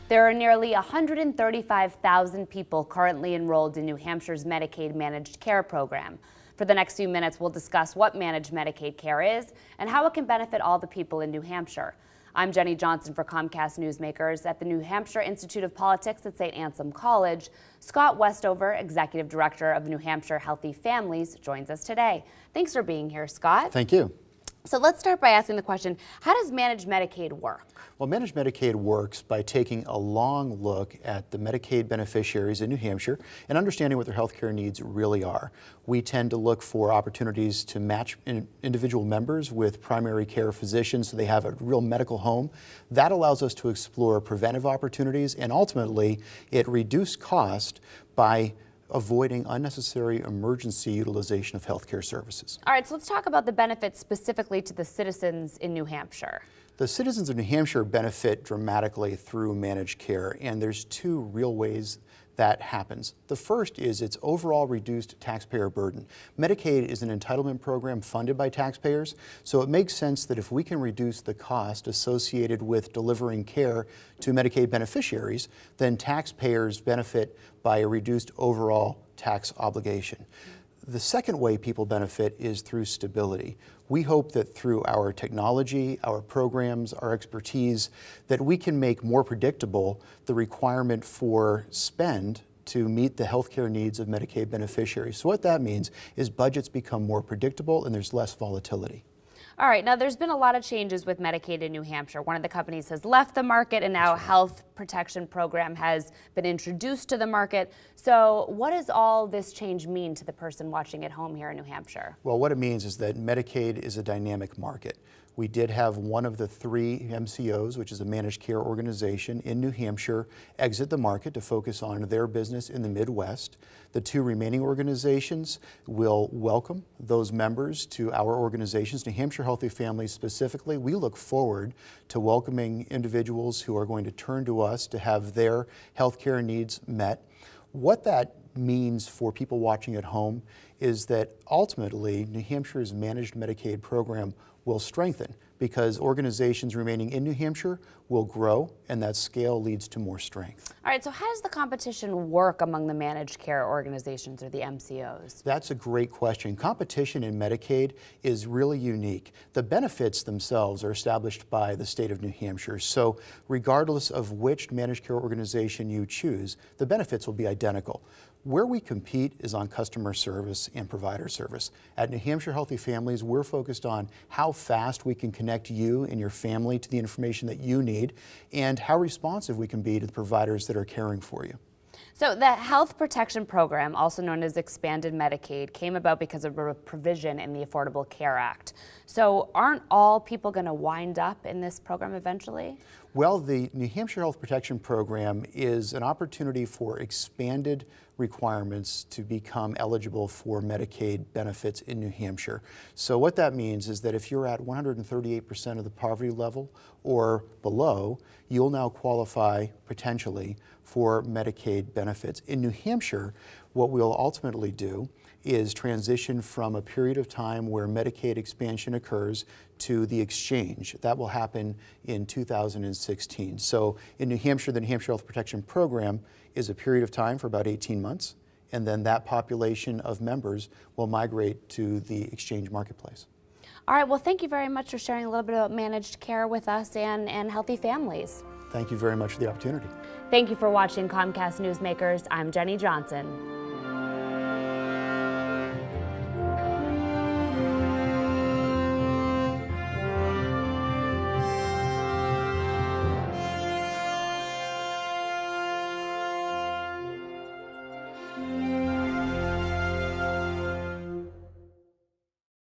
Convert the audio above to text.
There are nearly 135,000 people currently enrolled in New Hampshire's Medicaid managed care program. For the next few minutes, we'll discuss what managed Medicaid care is and how it can benefit all the people in New Hampshire. I'm Jenny Johnson for Comcast Newsmakers. At the New Hampshire Institute of Politics at St. Anselm College, Scott Westover, Executive Director of New Hampshire Healthy Families, joins us today. Thanks for being here, Scott. Thank you. So let's start by asking the question, how does managed Medicaid work? Well, managed Medicaid works by taking a long look at the Medicaid beneficiaries in New Hampshire and understanding what their health care needs really are. We tend to look for opportunities to match individual members with primary care physicians so they have a real medical home. That allows us to explore preventive opportunities, and ultimately it reduces cost by avoiding unnecessary emergency utilization of healthcare services. All right, so let's talk about the benefits specifically to the citizens in New Hampshire. The citizens of New Hampshire benefit dramatically through managed care, and there's two real ways that happens. The first is its overall reduced taxpayer burden. Medicaid is an entitlement program funded by taxpayers, so it makes sense that if we can reduce the cost associated with delivering care to Medicaid beneficiaries, then taxpayers benefit by a reduced overall tax obligation. The second way people benefit is through stability. We hope that through our technology, our programs, our expertise, that we can make more predictable the requirement for spend to meet the healthcare needs of Medicaid beneficiaries. So what that means is budgets become more predictable and there's less volatility. All right, now there's been a lot of changes with Medicaid in New Hampshire. One of the companies has left the market and now a health protection program has been introduced to the market. So what does all this change mean to the person watching at home here in New Hampshire? Well, what it means is that Medicaid is a dynamic market. We did have one of the three MCOs, which is a managed care organization in New Hampshire, exit the market to focus on their business in the Midwest. The two remaining organizations will welcome those members to our organizations, New Hampshire Healthy Families specifically. We look forward to welcoming individuals who are going to turn to us to have their healthcare needs met. What that means for people watching at home is that ultimately New Hampshire's managed Medicaid program will strengthen because organizations remaining in New Hampshire will grow, and that scale leads to more strength. All right, so how does the competition work among the managed care organizations or the MCOs? That's a great question. Competition in Medicaid is really unique. The benefits themselves are established by the state of New Hampshire, so regardless of which managed care organization you choose, the benefits will be identical. Where we compete is on customer service and provider service. At New Hampshire Healthy Families, we're focused on how fast we can connect you and your family to the information that you need and how responsive we can be to the providers that are caring for you. So the Health Protection Program, also known as Expanded Medicaid, came about because of a provision in the Affordable Care Act. So aren't all people going to wind up in this program eventually? Well, the New Hampshire Health Protection Program is an opportunity for expanded requirements to become eligible for Medicaid benefits in New Hampshire. So what that means is that if you're at 138% of the poverty level or below, you'll now qualify potentially for Medicaid benefits. In New Hampshire, what we'll ultimately do is transition from a period of time where Medicaid expansion occurs to the exchange. That will happen in 2016. So in New Hampshire, the New Hampshire Health Protection Program is a period of time for about 18 months, and then that population of members will migrate to the exchange marketplace. All right, well, thank you very much for sharing a little bit about managed care with us and healthy families. Thank you very much for the opportunity. Thank you for watching Comcast Newsmakers. I'm Jenny Johnson.